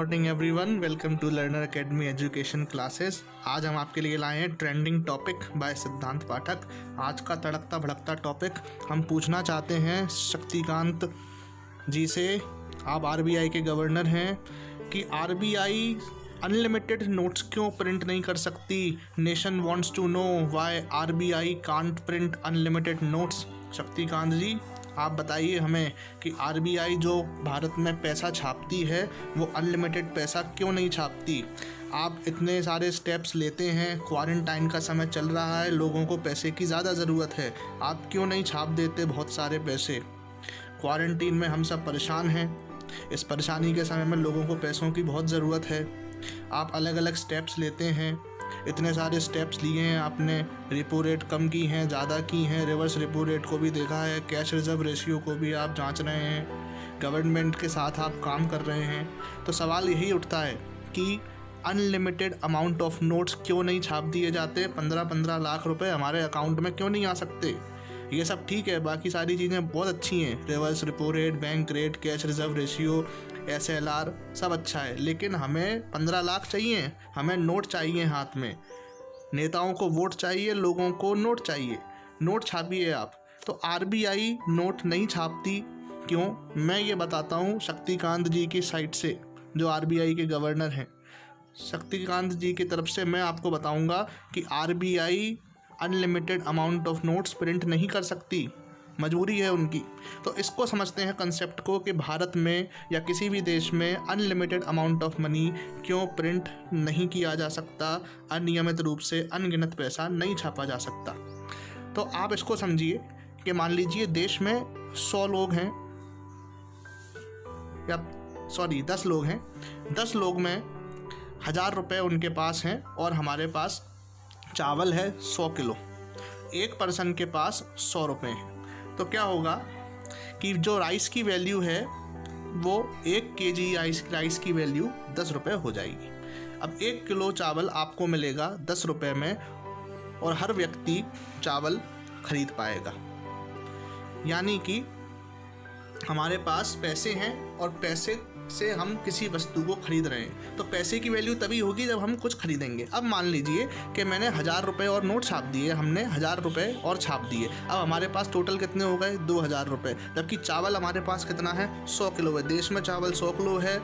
Morning everyone, welcome to Learner Academy Education Classes. आज हम आपके लिए लाए हैं ट्रेंडिंग टॉपिक बाय सिद्धांत पाठक। आज का तड़कता भड़कता टॉपिक हम पूछना चाहते हैं शक्तिकांत जी से। आप आरबीआई के गवर्नर हैं कि आरबीआई अनलिमिटेड नोट्स क्यों प्रिंट नहीं कर सकती। Nation wants to know why RBI can't print unlimited notes. Shaktikanta ji, आप बताइए हमें कि आरबीआई जो भारत में पैसा छापती है वो अनलिमिटेड पैसा क्यों नहीं छापती। आप इतने सारे स्टेप्स लेते हैं, क्वारंटाइन का समय चल रहा है, लोगों को पैसे की ज़्यादा ज़रूरत है, आप क्यों नहीं छाप देते बहुत सारे पैसे। क्वारंटीन में हम सब परेशान हैं, इस परेशानी के समय में लोगों को पैसों की बहुत ज़रूरत है। आप अलग अलग स्टेप्स लेते हैं, इतने सारे स्टेप्स लिए हैं आपने। रेपो रेट कम की हैं, ज़्यादा की हैं, रिवर्स रेपो रेट को भी देखा है, कैश रिजर्व रेशियो को भी आप जांच रहे हैं, गवर्नमेंट के साथ आप काम कर रहे हैं। तो सवाल यही उठता है कि अनलिमिटेड अमाउंट ऑफ नोट्स क्यों नहीं छाप दिए जाते। 15-15 लाख रुपए हमारे अकाउंट में क्यों नहीं आ सकते। ये सब ठीक है, बाकी सारी चीज़ें बहुत अच्छी हैं, reverse repo rate, bank rate, cash reserve ratio, SLR सब अच्छा है, लेकिन हमें 15 लाख चाहिए, हमें नोट चाहिए हाथ में। नेताओं को वोट चाहिए, लोगों को नोट चाहिए। नोट छापिए आप। तो आरबीआई नोट नहीं छापती क्यों, मैं ये बताता हूँ शक्तिकांत जी की साइड से, जो आरबीआई के गवर्नर हैं। शक्तिकांत जी की तरफ से मैं आपको बताऊँगा कि RBI unlimited amount of notes print नहीं कर सकती, मजबूरी है उनकी। तो इसको समझते हैं कंसेप्ट को कि भारत में या किसी भी देश में अनलिमिटेड अमाउंट ऑफ मनी क्यों प्रिंट नहीं किया जा सकता, अनियमित रूप से अनगिनत पैसा नहीं छापा जा सकता। तो आप इसको समझिए कि मान लीजिए देश में 100 लोग हैं, या 10 लोग हैं। 10 लोग में 1000 रुपये उनके पास हैं और हमारे पास चावल है 100 किलो। एक पर्सन के पास 100 रुपये हैं। तो क्या होगा कि जो राइस की वैल्यू है वो 1 केजी राइस की वैल्यू 10 रुपये हो जाएगी। अब 1 किलो चावल आपको मिलेगा 10 रुपये में और हर व्यक्ति चावल खरीद पाएगा। यानी कि हमारे पास पैसे हैं और पैसे से हम किसी वस्तु को खरीद रहे हैं। तो पैसे की वैल्यू तभी होगी जब हम कुछ खरीदेंगे। अब मान लीजिए कि मैंने 1000 रुपये और नोट छाप दिए, हमने 1000 रुपये और छाप दिए। अब हमारे पास टोटल कितने हो गए, 2000 रुपये। जबकि चावल हमारे पास कितना है, 100 किलो है। देश में चावल 100 किलो है,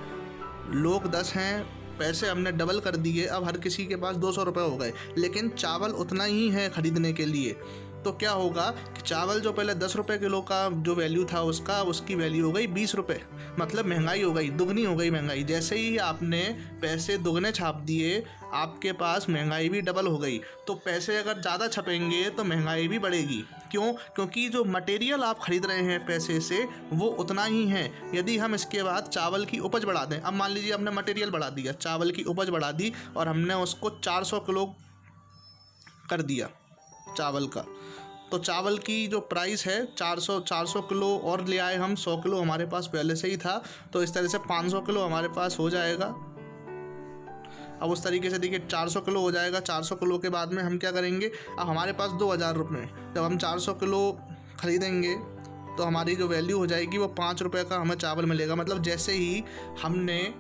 लोग 10 हैं, पैसे हमने डबल कर दिए। अब हर किसी के पास 200 रुपये हो गए, लेकिन चावल उतना ही है खरीदने के लिए। तो क्या होगा कि चावल जो पहले 10 रुपये किलो का जो वैल्यू था उसकी वैल्यू हो गई 20 रुपये। मतलब महंगाई हो गई, दुगनी हो गई महंगाई। जैसे ही आपने पैसे दुगने छाप दिए, आपके पास महंगाई भी डबल हो गई। तो पैसे अगर ज़्यादा छपेंगे तो महंगाई भी बढ़ेगी। क्यों? क्योंकि जो मटेरियल आप खरीद रहे हैं पैसे से वो उतना ही है। यदि हम इसके बाद चावल की उपज बढ़ा दें, अब मान लीजिए हमने मटेरियल बढ़ा दिया, चावल की उपज बढ़ा दी और हमने उसको 400 किलो कर दिया चावल का, तो चावल की जो प्राइस है 400 किलो और ले आए हम, 100 किलो हमारे पास पहले से ही था, तो इस तरह से 500 किलो हमारे पास हो जाएगा। अब उस तरीके से देखिए 400 किलो हो जाएगा। 400 किलो के बाद में हम क्या करेंगे, अब हमारे पास 2000 रुपये। जब हम 400 किलो खरीदेंगे तो हमारी जो वैल्यू हो जाएगी वो 5 रुपये का हमें चावल मिलेगा। मतलब जैसे ही हमने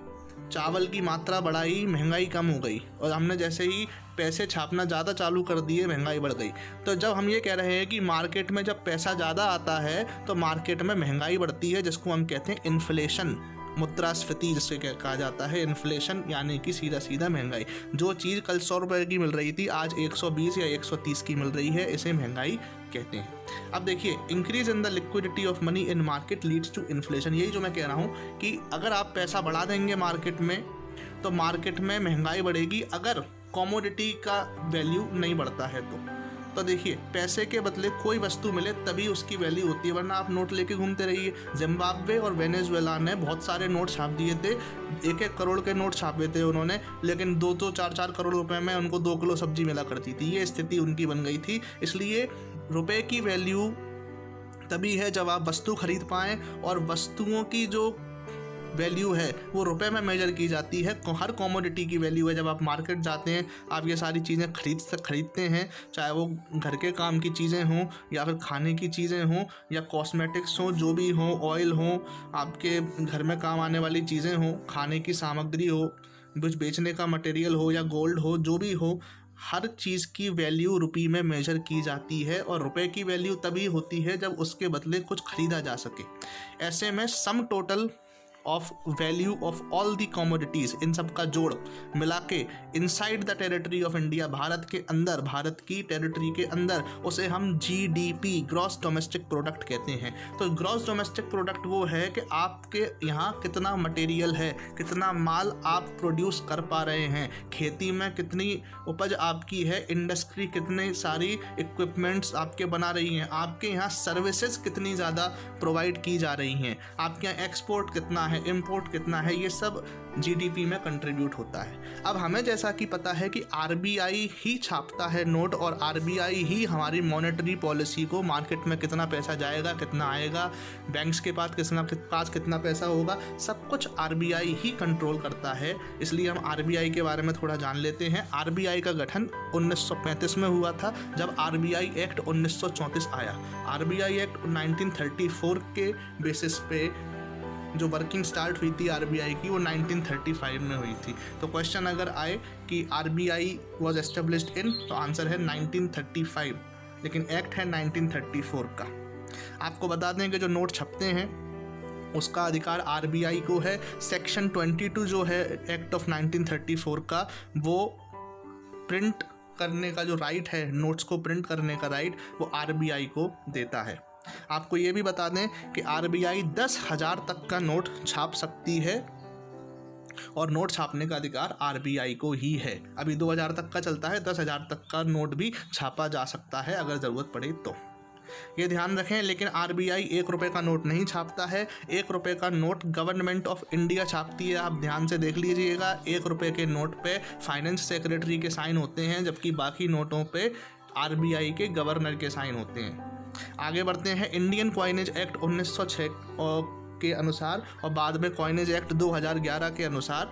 चावल की मात्रा बढ़ाई, महंगाई कम हो गई, और हमने जैसे ही पैसे छापना ज़्यादा चालू कर दिए, महंगाई बढ़ गई। तो जब हम ये कह रहे हैं कि मार्केट में जब पैसा ज़्यादा आता है तो मार्केट में महंगाई बढ़ती है, जिसको हम कहते हैं इन्फ्लेशन, मुद्रास्फीति जिससे कहा जाता है। इन्फ्लेशन यानी कि सीधा सीधा महंगाई। जो चीज़ कल 100 रुपये की मिल रही थी आज 120 या 130 की मिल रही है, इसे महंगाई कहते हैं। अब देखिए, increase in the liquidity of money in market leads to inflation. यही जो मैं कह रहा हूँ कि अगर आप पैसा बढ़ा देंगे मार्केट में तो मार्केट में महंगाई बढ़ेगी, अगर कमोडिटी का वैल्यू नहीं बढ़ता है तो देखिए पैसे के बदले कोई वस्तु मिले तभी उसकी वैल्यू होती है, वरना आप नोट लेके घूमते रहिए। जिम्बाब्वे और वेनेजुएला ने बहुत सारे नोट छाप दिए थे, 1-1 करोड़ के नोट छापे थे उन्होंने, लेकिन 2-2, 4-4 करोड़ रुपए में उनको 2 किलो सब्जी मिला करती थी। ये स्थिति उनकी बन गई थी। इसलिए रुपए की वैल्यू तभी है जब आप वस्तु खरीद पाएँ, और वस्तुओं की जो वैल्यू है वो रुपए में मेजर की जाती है। हर कॉमोडिटी की वैल्यू है। जब आप मार्केट जाते हैं, आप ये सारी चीज़ें खरीदते हैं, चाहे वो घर के काम की चीज़ें हों या फिर खाने की चीज़ें हों या कॉस्मेटिक्स हों, जो भी हों, ऑयल हो, आपके घर में काम आने वाली चीज़ें हों, खाने की सामग्री हो, कुछ बेचने का मटेरियल हो या गोल्ड हो, जो भी हो, हर चीज़ की वैल्यू रुपये में मेजर की जाती है। और रुपए की वैल्यू तभी होती है जब उसके बदले कुछ खरीदा जा सके। ऐसे में sum total of value of all the commodities, इन सब का जोड़ मिला के inside the territory of India, Bharat के अंदर, भारत की टेरिटरी के अंदर, उसे हम GDP, ग्रॉस डोमेस्टिक प्रोडक्ट कहते हैं। तो ग्रॉस डोमेस्टिक प्रोडक्ट वो है कि आपके यहाँ कितना मटेरियल है, कितना माल आप प्रोड्यूस कर पा रहे हैं, खेती में कितनी उपज आपकी है, इंडस्ट्री कितनी सारी इक्विपमेंट्स आपके बना रही हैं, आपके यहाँ सर्विसेज कितनी ज़्यादा प्रोवाइड की जा रही हैं, आपके यहाँ एक्सपोर्ट कितना है, इंपोर्ट कितना है, ये सब GDP में कंट्रीब्यूट होता है। अब हमें जैसा कि पता है कि RBI ही छापता है नोट और RBI ही हमारी मॉनेटरी पॉलिसी को, मार्केट में कितना पैसा जाएगा, कितना आएगा, बैंक्स के पास कितना पैसा होगा, सब कुछ RBI ही कंट्रोल करता है। इसलिए हम RBI के बारे में थोड़ा जान लेते हैं। RBI का गठन 1935 में हुआ था, जब RBI एक्ट 1934 आया। RBI एक्ट 1934 के बेसिस पे जो वर्किंग स्टार्ट हुई थी RBI की, वो 1935 में हुई थी। तो क्वेश्चन अगर आए कि RBI वॉज एस्टेब्लिश्ड इन, तो आंसर है 1935, लेकिन एक्ट है 1934 का। आपको बता दें कि जो नोट छपते हैं उसका अधिकार RBI को है। सेक्शन 22 जो है एक्ट ऑफ 1934 का, वो प्रिंट करने का जो राइट है, नोट्स को प्रिंट करने का राइट, वो RBI को देता है। आपको ये भी बता दें कि RBI 10,000 तक का नोट छाप सकती है और नोट छापने का अधिकार RBI को ही है। अभी 2000 तक का चलता है, 10,000 तक का नोट भी छापा जा सकता है अगर ज़रूरत पड़े तो, ये ध्यान रखें। लेकिन RBI 1 रुपये का नोट नहीं छापता है। 1 रुपये का नोट गवर्नमेंट ऑफ इंडिया छापती है। आप ध्यान से देख लीजिएगा, 1 रुपये के नोट पे फाइनेंस सेक्रेटरी के साइन होते हैं, जबकि बाकी नोटों पे RBI के गवर्नर के साइन होते हैं। आगे बढ़ते हैं। इंडियन कॉइनेज एक्ट 1906 के अनुसार और बाद में कॉइनेज एक्ट 2011 के अनुसार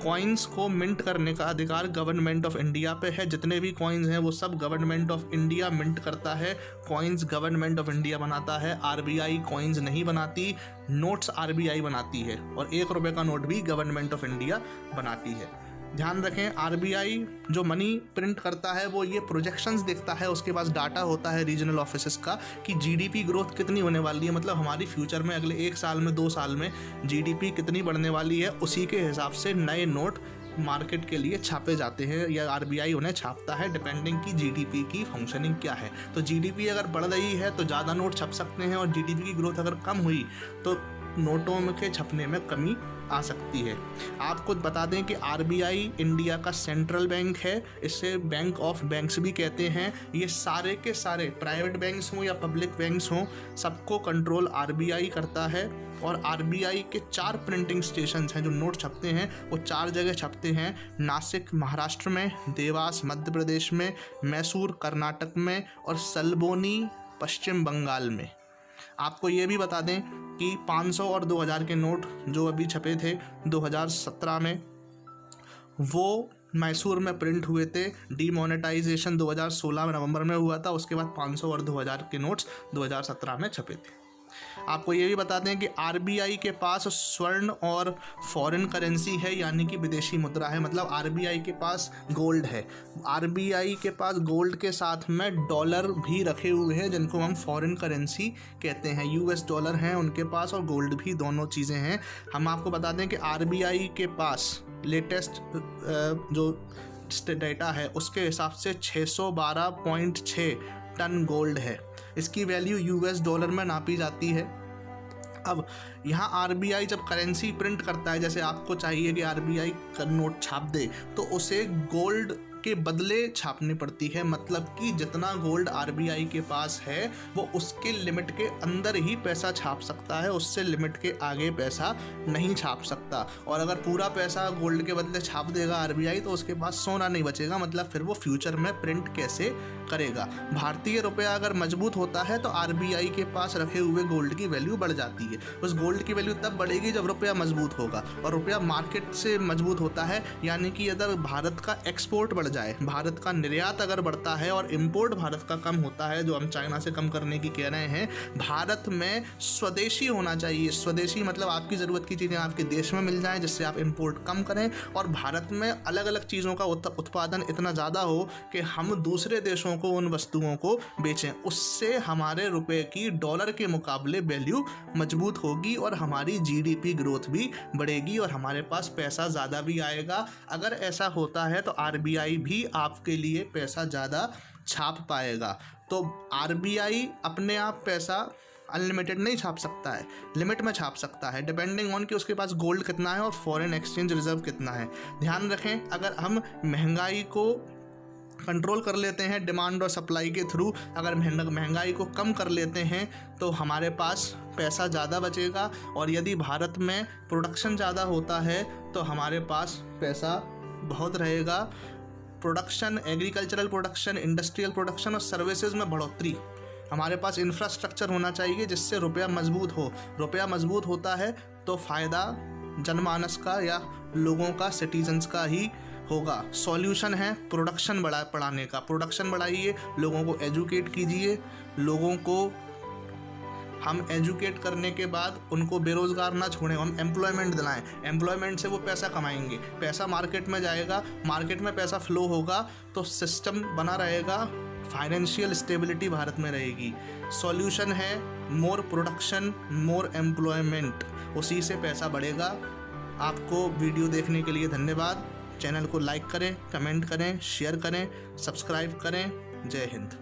कॉइन्स को मिंट करने का अधिकार गवर्नमेंट ऑफ इंडिया पे है। जितने भी कॉइन्स हैं वो सब गवर्नमेंट ऑफ इंडिया मिंट करता है। कॉइन्स गवर्नमेंट ऑफ इंडिया बनाता है, RBI कॉइन्स नहीं बनाती, नोट्स RBI बनाती है, और 1 रुपये का नोट भी गवर्नमेंट ऑफ इंडिया बनाती है। ध्यान रखें, RBI जो मनी प्रिंट करता है वो ये प्रोजेक्शंस देखता है, उसके पास डाटा होता है रीजनल ऑफिसेस का कि GDP ग्रोथ कितनी होने वाली है, मतलब हमारी फ्यूचर में अगले 1 साल में 2 साल में GDP कितनी बढ़ने वाली है। उसी के हिसाब से नए नोट मार्केट के लिए छापे जाते हैं या RBI उन्हें छापता है, डिपेंडिंग की GDP की फंक्शनिंग क्या है। तो GDP अगर बढ़ रही है तो ज़्यादा नोट छप सकते हैं, और GDP की ग्रोथ अगर कम हुई तो नोटों के छपने में कमी आ सकती है। आपको बता दें कि RBI इंडिया का सेंट्रल बैंक है, इसे बैंक ऑफ बैंक्स भी कहते हैं। ये सारे के सारे प्राइवेट बैंक्स हों या पब्लिक बैंक्स हों, सबको कंट्रोल RBI करता है। और RBI के 4 प्रिंटिंग स्टेशन हैं, जो नोट छपते हैं वो 4 जगह छपते हैं। नासिक महाराष्ट्र में, देवास मध्य प्रदेश में, मैसूर कर्नाटक में और सल्बोनी पश्चिम बंगाल में। आपको ये भी बता दें कि 500 और 2000 के नोट जो अभी छपे थे 2017 में, वो मैसूर में प्रिंट हुए थे। डीमोनेटाइजेशन 2016 में नवंबर में हुआ था। उसके बाद 500 और 2000 के नोट्स 2017 में छपे थे। आपको ये भी बता दें कि RBI के पास स्वर्ण और फॉरेन करेंसी है, यानी कि विदेशी मुद्रा है, मतलब RBI के पास गोल्ड है। RBI के पास गोल्ड के साथ में डॉलर भी रखे हुए हैं, जिनको हम फॉरेन करेंसी कहते हैं। US डॉलर हैं उनके पास और गोल्ड भी, दोनों चीज़ें हैं। हम आपको बता दें कि RBI के पास लेटेस्ट जो डेटा है उसके हिसाब से 612.6 टन गोल्ड है। इसकी वैल्यू US डॉलर में नापी जाती है। अब यहाँ RBI जब करेंसी प्रिंट करता है, जैसे आपको चाहिए कि RBI का नोट छाप दे, तो उसे गोल्ड के बदले छापनी पड़ती है। मतलब कि जितना गोल्ड आरबीआई के पास है वो उसके लिमिट के अंदर ही पैसा छाप सकता है, उससे लिमिट के आगे पैसा नहीं छाप सकता। और अगर पूरा पैसा गोल्ड के बदले छाप देगा आरबीआई तो उसके पास सोना नहीं बचेगा, मतलब फिर वो फ्यूचर में प्रिंट कैसे करेगा। भारतीय रुपया अगर मजबूत होता है तो आरबीआई के पास रखे हुए गोल्ड की वैल्यू बढ़ जाती है। उस गोल्ड की वैल्यू तब बढ़ेगी जब रुपया मजबूत होगा, और रुपया मार्केट से मजबूत होता है, यानी कि अगर भारत का एक्सपोर्ट बढ़ जाए, भारत का निर्यात अगर बढ़ता है और इम्पोर्ट भारत का कम होता है, जो हम चाइना से कम करने की कह रहे हैं, भारत में स्वदेशी होना चाहिए। स्वदेशी मतलब आपकी ज़रूरत की चीज़ें आपके देश में मिल जाएं, जिससे आप इम्पोर्ट कम करें, और भारत में अलग अलग चीज़ों का उत्पादन इतना ज़्यादा हो कि हम दूसरे देशों को उन वस्तुओं को बेचें। उससे हमारे रुपए की डॉलर के मुकाबले वैल्यू मजबूत होगी और हमारी जीडीपी ग्रोथ भी बढ़ेगी और हमारे पास पैसा ज़्यादा भी आएगा। अगर ऐसा होता है तो आरबीआई भी आपके लिए पैसा ज़्यादा छाप पाएगा। तो आरबीआई अपने आप पैसा अनलिमिटेड नहीं छाप सकता है, लिमिट में छाप सकता है, डिपेंडिंग ऑन कि उसके पास गोल्ड कितना है और फॉरेन एक्सचेंज रिजर्व कितना है। ध्यान रखें, अगर हम महंगाई को कंट्रोल कर लेते हैं डिमांड और सप्लाई के थ्रू, अगर महंगाई को कम कर लेते हैं तो हमारे पास पैसा ज़्यादा बचेगा, और यदि भारत में प्रोडक्शन ज़्यादा होता है तो हमारे पास पैसा बहुत रहेगा। Production, agricultural production, industrial production और सर्विसेज में बढ़ोतरी। हमारे पास इंफ्रास्ट्रक्चर होना चाहिए जिससे रुपया मजबूत हो। रुपया मजबूत होता है तो फ़ायदा जनमानस का या लोगों का, सिटीजन्स का ही होगा। सॉल्यूशन है प्रोडक्शन बढ़ाने का। प्रोडक्शन बढ़ाइए, लोगों को एजुकेट कीजिए, लोगों को हम एजुकेट करने के बाद उनको बेरोज़गार ना छोड़ें, हम एम्प्लॉयमेंट दिलाएं। एम्प्लॉयमेंट से वो पैसा कमाएंगे, पैसा मार्केट में जाएगा, मार्केट में पैसा फ्लो होगा तो सिस्टम बना रहेगा, फाइनेंशियल स्टेबिलिटी भारत में रहेगी। सॉल्यूशन है मोर प्रोडक्शन, मोर एम्प्लॉयमेंट, उसी से पैसा बढ़ेगा। आपको वीडियो देखने के लिए धन्यवाद। चैनल को लाइक करें, कमेंट करें, शेयर करें, सब्सक्राइब करें। जय हिंद।